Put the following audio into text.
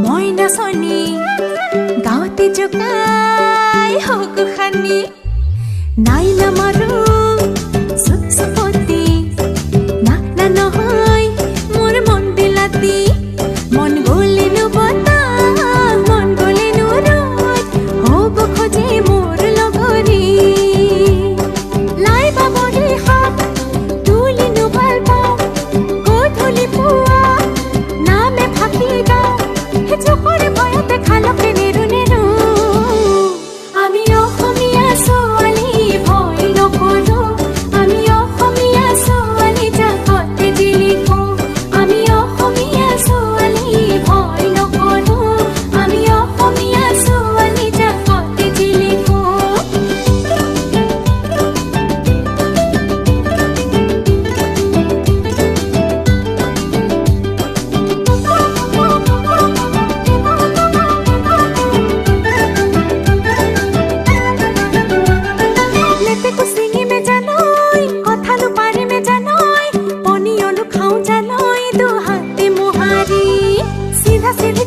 মইনা চনি গাঁৱতে জোকাই হক খানি নাইলা মাৰো চুপচুপতি না নহয় মোৰ মন বিলাতি মন গলেনো বতাহ মন গলেনো ৰ'দ হ'ব খোজে মোৰ লগৰী লাই বাবৰি শাক তুলিনো ভাল পাওঁ গধূলি পুৱা নামে ফাঁকি গাওঁ চকুৰে ভয়তে খালকে নেৰু নেৰু আমি অসমীয়া ছোৱালী ভয় নকৰো আমি অসমীয়া ছোৱালী জাকতে জিলিকো আমি অসমীয়া ছোৱালী ভয় নকৰো আমি অসমীয়া ছোৱালী জাকতে জিলিকো सीधा सीधी